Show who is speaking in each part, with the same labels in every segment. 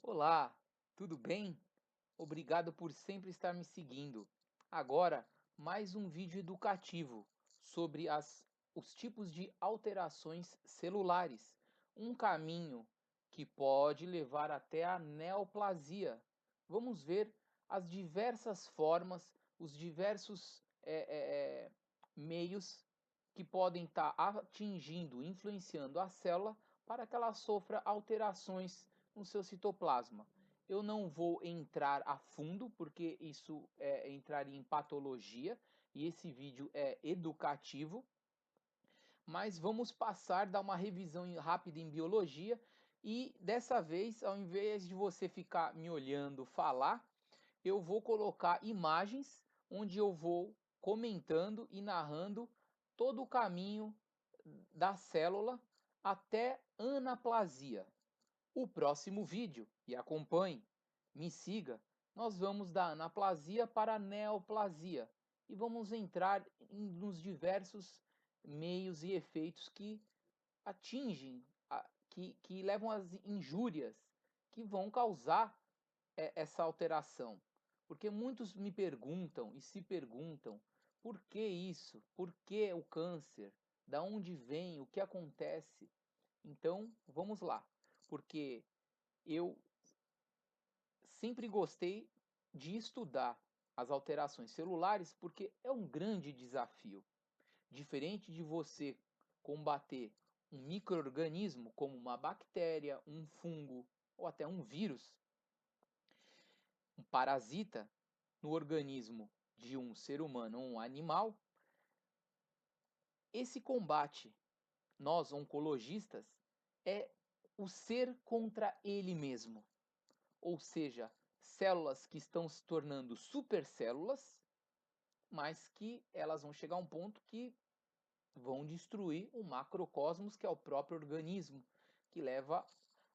Speaker 1: Olá, tudo bem? Obrigado por sempre estar me seguindo. Agora, mais um vídeo educativo sobre os tipos de alterações celulares. Um caminho que pode levar até a neoplasia. Vamos ver as diversas formas, os diversos meios que podem estar atingindo, influenciando a célula para que ela sofra alterações no seu citoplasma. Eu não vou entrar a fundo, porque isso entraria em patologia, e esse vídeo é educativo, mas vamos passar, dar uma revisão rápida em biologia, e dessa vez, ao invés de você ficar me olhando falar, eu vou colocar imagens onde eu vou comentando e narrando todo o caminho da célula até anaplasia. O próximo vídeo, e acompanhe, me siga, nós vamos da anaplasia para a neoplasia e vamos entrar nos diversos meios e efeitos que atingem, que levam às injúrias que vão causar essa alteração. Porque muitos me perguntam e se perguntam por que isso? Por que o câncer? Da onde vem? O que acontece? Então, vamos lá. Porque eu sempre gostei de estudar as alterações celulares porque é um grande desafio. Diferente de você combater um microorganismo como uma bactéria, um fungo ou até um vírus, um parasita no organismo de um ser humano ou um animal, esse combate, nós oncologistas, é o ser contra ele mesmo. Ou seja, células que estão se tornando supercélulas, mas que elas vão chegar a um ponto que vão destruir o macrocosmos, que é o próprio organismo, que leva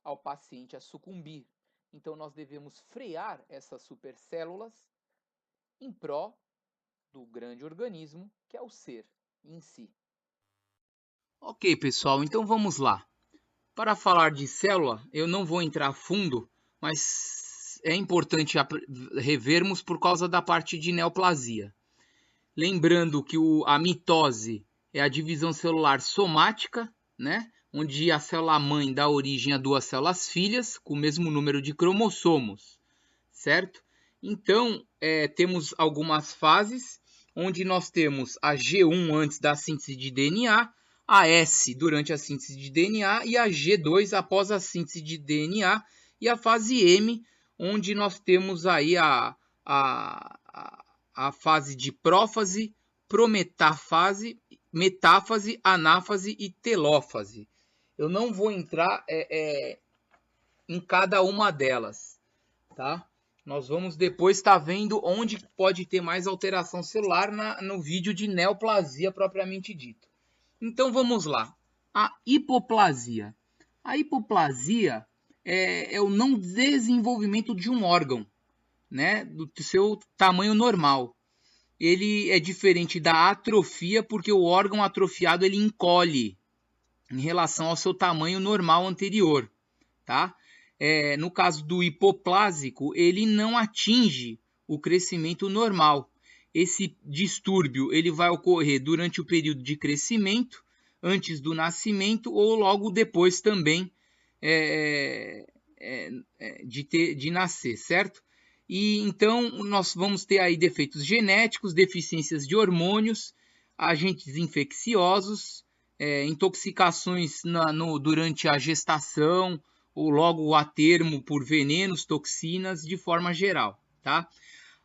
Speaker 1: ao paciente a sucumbir. Então nós devemos frear essas supercélulas em pró do grande organismo, que é o ser em si. Ok, pessoal, então vamos lá. Para falar de célula, eu não vou entrar a fundo, mas é importante revermos por causa da parte de neoplasia. Lembrando que a mitose é a divisão celular somática, né? Onde a célula mãe dá origem a duas células filhas com o mesmo número de cromossomos, certo? Então, temos algumas fases, onde nós temos a G1 antes da síntese de DNA, a S durante a síntese de DNA e a G2 após a síntese de DNA, e a fase M, onde nós temos aí a fase de prófase, prometáfase, metáfase, anáfase e telófase. Eu não vou entrar em cada uma delas, tá? Nós vamos depois estar vendo onde pode ter mais alteração celular no vídeo de neoplasia propriamente dito. Então vamos lá. A hipoplasia. A hipoplasia é o não desenvolvimento de um órgão, né, do seu tamanho normal. Ele é diferente da atrofia porque o órgão atrofiado ele encolhe em relação ao seu tamanho normal anterior, tá? No caso do hipoplásico, ele não atinge o crescimento normal. Esse distúrbio ele vai ocorrer durante o período de crescimento, antes do nascimento ou logo depois também de nascer, certo? E então nós vamos ter aí defeitos genéticos, deficiências de hormônios, agentes infecciosos, intoxicações durante a gestação ou logo a termo por venenos, toxinas, de forma geral, tá?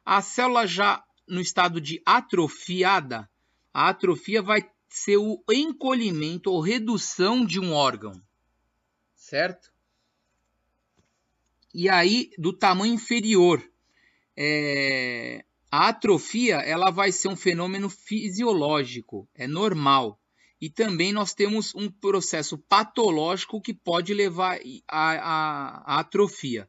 Speaker 1: A célula já no estado de atrofiada, a atrofia vai ser o encolhimento ou redução de um órgão, certo? E aí, do tamanho inferior, a atrofia ela vai ser um fenômeno fisiológico, é normal. E também nós temos um processo patológico que pode levar à atrofia,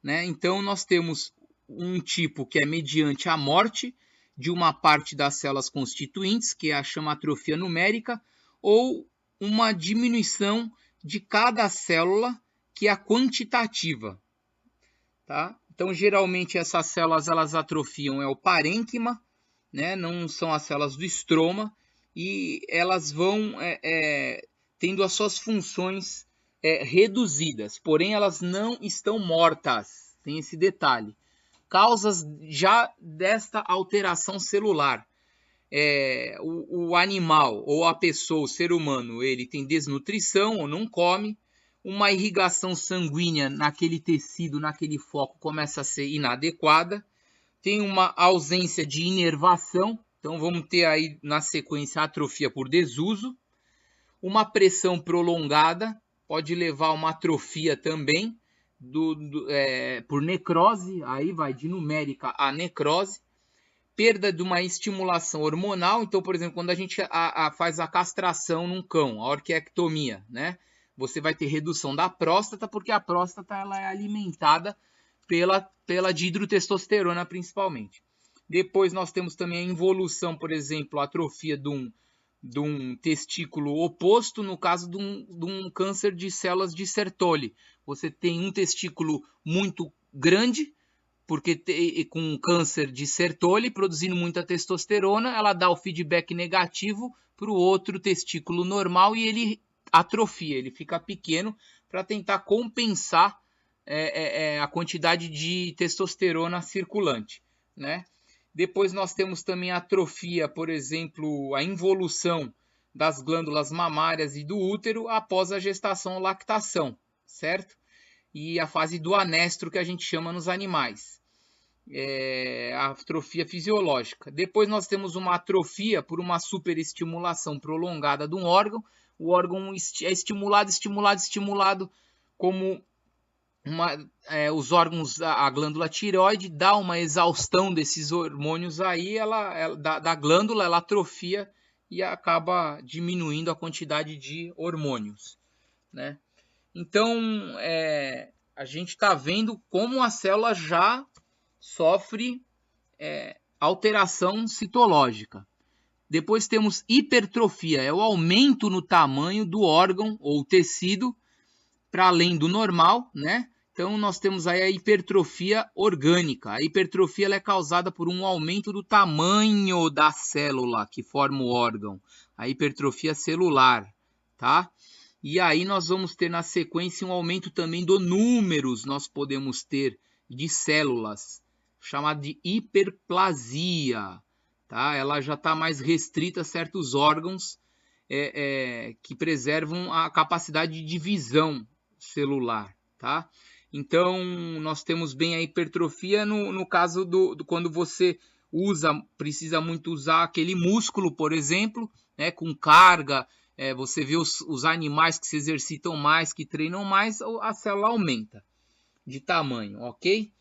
Speaker 1: né? Então nós temos um tipo que é mediante a morte de uma parte das células constituintes, que é a chama atrofia numérica, ou uma diminuição de cada célula, que é a quantitativa, tá? Então, geralmente, essas células elas atrofiam o parênquima, né? Não são as células do estroma, e elas vão tendo as suas funções reduzidas, porém elas não estão mortas, tem esse detalhe. Causas já desta alteração celular. O animal ou a pessoa, o ser humano, ele tem desnutrição ou não come, uma irrigação sanguínea naquele tecido, naquele foco, começa a ser inadequada, tem uma ausência de inervação, então vamos ter aí na sequência a atrofia por desuso, uma pressão prolongada, pode levar a uma atrofia também, por necrose, aí vai de numérica a necrose, perda de uma estimulação hormonal. Então, por exemplo, quando a gente faz a castração num cão, a orquiectomia, né? Você vai ter redução da próstata, porque a próstata ela é alimentada pela dihidrotestosterona principalmente. Depois nós temos também a involução, por exemplo, a atrofia de um testículo oposto, no caso de um câncer de células de Sertoli. Você tem um testículo muito grande, porque com câncer de Sertoli, produzindo muita testosterona, ela dá o feedback negativo para o outro testículo normal e ele atrofia, ele fica pequeno para tentar compensar a quantidade de testosterona circulante, né? Depois nós temos também a atrofia, por exemplo, a involução das glândulas mamárias e do útero após a gestação ou lactação, certo? E a fase do anestro que a gente chama nos animais, a atrofia fisiológica. Depois nós temos uma atrofia por uma superestimulação prolongada de um órgão. O órgão é estimulado, como os órgãos, a glândula tireoide dá uma exaustão desses hormônios aí, da glândula, ela atrofia e acaba diminuindo a quantidade de hormônios, né? Então, a gente está vendo como a célula já sofre alteração citológica. Depois temos hipertrofia, é o aumento no tamanho do órgão ou tecido para além do normal, né? Então, nós temos aí a hipertrofia orgânica. A hipertrofia ela é causada por um aumento do tamanho da célula que forma o órgão. A hipertrofia celular, tá? E aí nós vamos ter na sequência um aumento também do números, nós podemos ter de células, chamado de hiperplasia, tá? Ela já está mais restrita a certos órgãos que preservam a capacidade de divisão celular, tá? Então, nós temos bem a hipertrofia no caso do quando você precisa muito usar aquele músculo, por exemplo, né, com carga, você vê os animais que se exercitam mais, que treinam mais, a célula aumenta de tamanho, ok?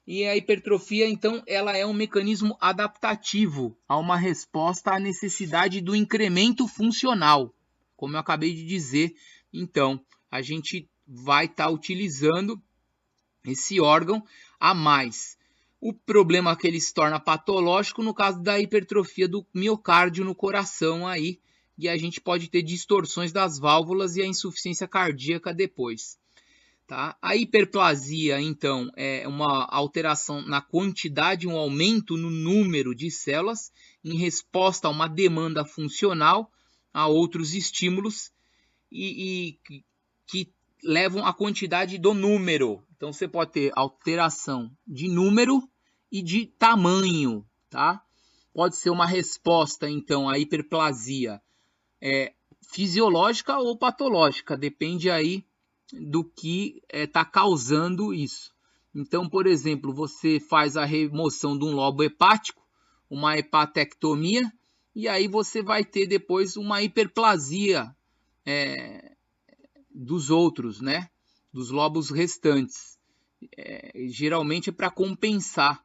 Speaker 1: E a hipertrofia, então, ela é um mecanismo adaptativo a uma resposta à necessidade do incremento funcional, como eu acabei de dizer. Então, a gente vai estar utilizando esse órgão a mais. O problema é que ele se torna patológico no caso da hipertrofia do miocárdio no coração aí, e a gente pode ter distorções das válvulas e a insuficiência cardíaca depois. Tá? A hiperplasia, então, é uma alteração na quantidade, um aumento no número de células em resposta a uma demanda funcional, a outros estímulos e que levam à quantidade do número. Então, você pode ter alteração de número e de tamanho, tá? Pode ser uma resposta, então, à hiperplasia fisiológica ou patológica, depende aí do que está causando isso. Então, por exemplo, você faz a remoção de um lobo hepático, uma hepatectomia, e aí você vai ter depois uma hiperplasia dos outros, né? Dos lobos restantes. Geralmente é para compensar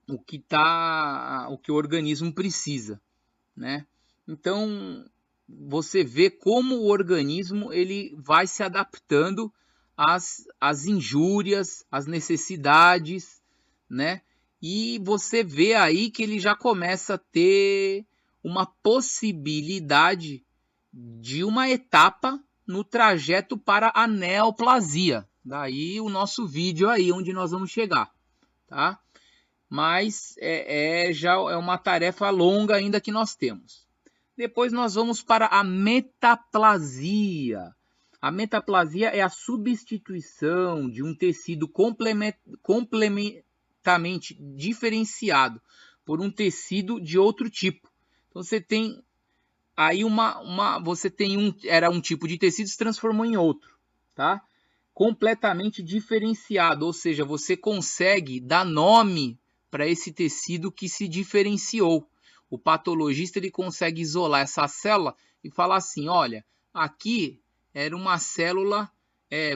Speaker 1: o que o organismo precisa, né? Então, você vê como o organismo ele vai se adaptando às injúrias, às necessidades, né? E você vê aí que ele já começa a ter uma possibilidade de uma etapa no trajeto para a neoplasia, Daí o nosso vídeo aí, onde nós vamos chegar, tá? Mas já é uma tarefa longa ainda que nós temos. Depois nós vamos para a metaplasia. A metaplasia é a substituição de um tecido complementamente diferenciado por um tecido de outro tipo. Então você tem aí era um tipo de tecido que se transformou em outro, tá? Completamente diferenciado, ou seja, você consegue dar nome para esse tecido que se diferenciou. O patologista ele consegue isolar essa célula e falar assim, olha, aqui era uma célula,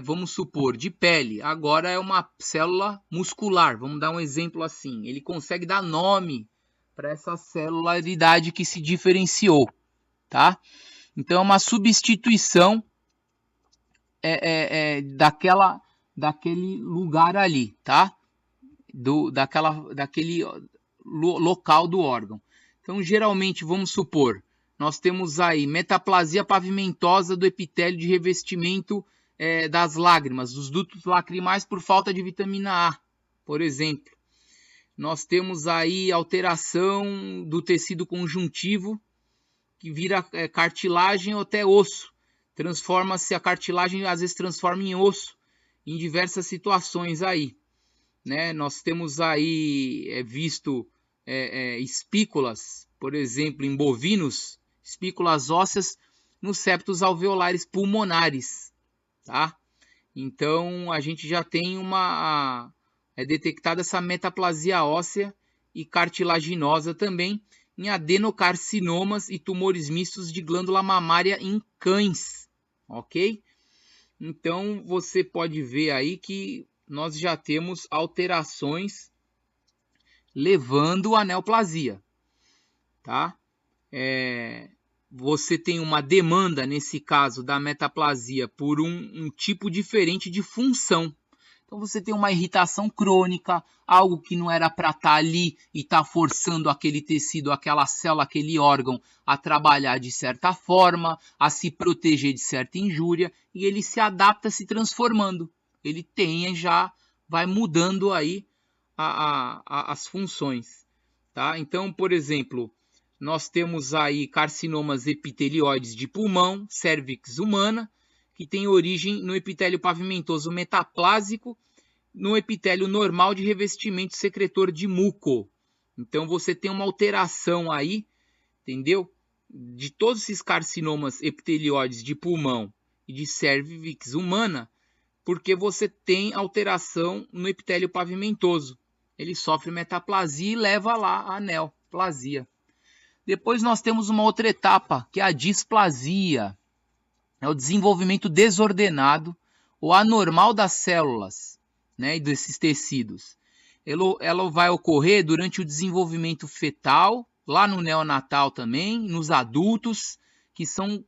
Speaker 1: vamos supor, de pele, agora é uma célula muscular, vamos dar um exemplo assim. Ele consegue dar nome para essa celularidade que se diferenciou, tá? Então é uma substituição daquele lugar ali, tá? Daquele local do órgão. Então, geralmente, vamos supor, nós temos aí metaplasia pavimentosa do epitélio de revestimento das lágrimas, dos dutos lacrimais por falta de vitamina A, por exemplo. Nós temos aí alteração do tecido conjuntivo, que vira cartilagem ou até osso. Transforma-se a cartilagem, às vezes transforma em osso, em diversas situações aí. Né? Nós temos aí visto espículas, por exemplo, em bovinos, espículas ósseas nos septos alveolares pulmonares, tá? Então a gente já tem detectada essa metaplasia óssea e cartilaginosa também em adenocarcinomas e tumores mistos de glândula mamária em cães, ok? Então você pode ver aí que nós já temos alterações levando à neoplasia, tá? Você tem uma demanda, nesse caso da metaplasia, por um tipo diferente de função. Então você tem uma irritação crônica, algo que não era para estar ali e está forçando aquele tecido, aquela célula, aquele órgão a trabalhar de certa forma, a se proteger de certa injúria, e ele se adapta se transformando. Ele vai mudando aí as funções. Tá? Então, por exemplo, nós temos aí carcinomas epitelioides de pulmão, cervix humana, que tem origem no epitélio pavimentoso metaplásico, no epitélio normal de revestimento secretor de muco. Então você tem uma alteração aí, entendeu? De todos esses carcinomas epitelioides de pulmão e de cervix humana, porque você tem alteração no epitélio pavimentoso. Ele sofre metaplasia e leva lá a neoplasia. Depois nós temos uma outra etapa, que é a displasia. É o desenvolvimento desordenado ou anormal das células, né, e desses tecidos. Ela vai ocorrer durante o desenvolvimento fetal, lá no neonatal também, nos adultos, que são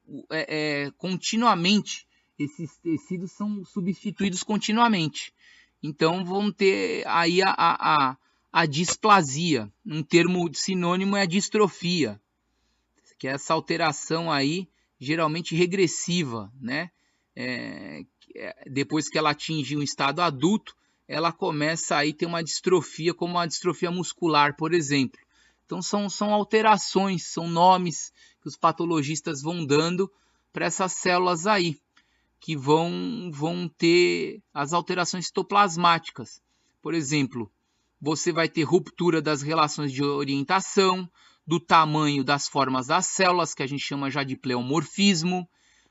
Speaker 1: continuamente, esses tecidos são substituídos continuamente. Então vão ter aí a displasia. Um termo sinônimo é a distrofia, que é essa alteração aí, geralmente regressiva, né? Depois que ela atinge um estado adulto, ela começa aí a ter uma distrofia, como a distrofia muscular, por exemplo. Então são alterações, são nomes que os patologistas vão dando para essas células aí, que vão ter as alterações citoplasmáticas. Por exemplo, você vai ter ruptura das relações de orientação, do tamanho das formas das células, que a gente chama já de pleomorfismo.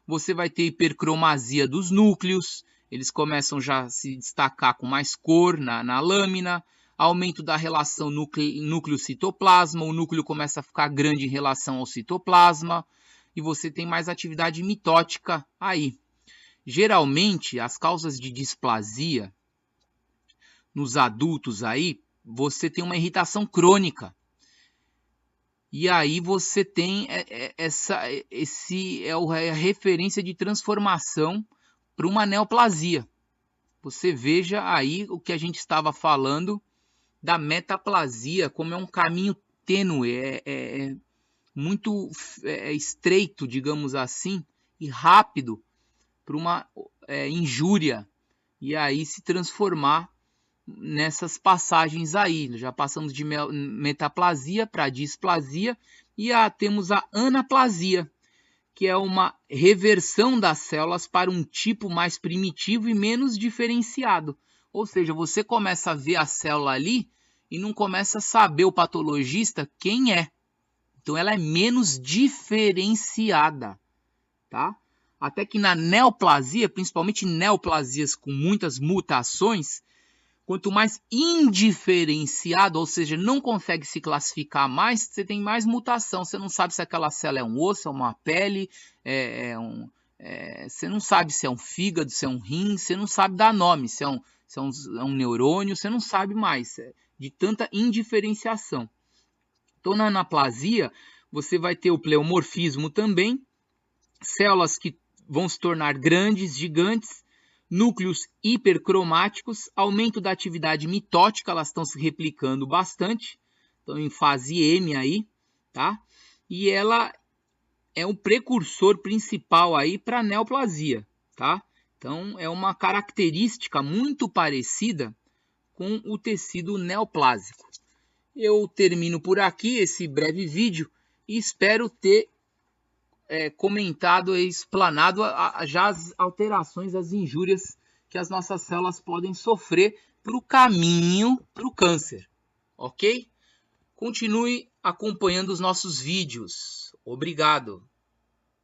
Speaker 1: Você vai ter hipercromasia dos núcleos, eles começam já a se destacar com mais cor na lâmina, aumento da relação núcleo-citoplasma, o núcleo começa a ficar grande em relação ao citoplasma, e você tem mais atividade mitótica aí. Geralmente, as causas de displasia nos adultos aí, você tem uma irritação crônica. E aí você tem a referência de transformação para uma neoplasia. Você veja aí o que a gente estava falando da metaplasia, como é um caminho tênue, muito estreito, digamos assim, e rápido para uma injúria e aí se transformar nessas passagens aí. Já passamos de metaplasia para displasia e temos a anaplasia, que é uma reversão das células para um tipo mais primitivo e menos diferenciado. Ou seja, você começa a ver a célula ali e não começa a saber o patologista quem é. Então ela é menos diferenciada, tá? Até que na neoplasia, principalmente neoplasias com muitas mutações, quanto mais indiferenciado, ou seja, não consegue se classificar mais, você tem mais mutação. Você não sabe se aquela célula é um osso, é uma pele, você não sabe se é um fígado, se é um rim, você não sabe dar nome, se é um neurônio, você não sabe mais, de tanta indiferenciação. Então, na anaplasia, você vai ter o pleomorfismo também, células que vão se tornar grandes, gigantes, núcleos hipercromáticos, aumento da atividade mitótica, elas estão se replicando bastante, estão em fase M aí, tá? E ela é o precursor principal aí para a neoplasia, tá? Então, é uma característica muito parecida com o tecido neoplásico. Eu termino por aqui esse breve vídeo e espero ter comentado e explanado já as alterações, as injúrias que as nossas células podem sofrer para o caminho para o câncer, ok? Continue acompanhando os nossos vídeos. Obrigado!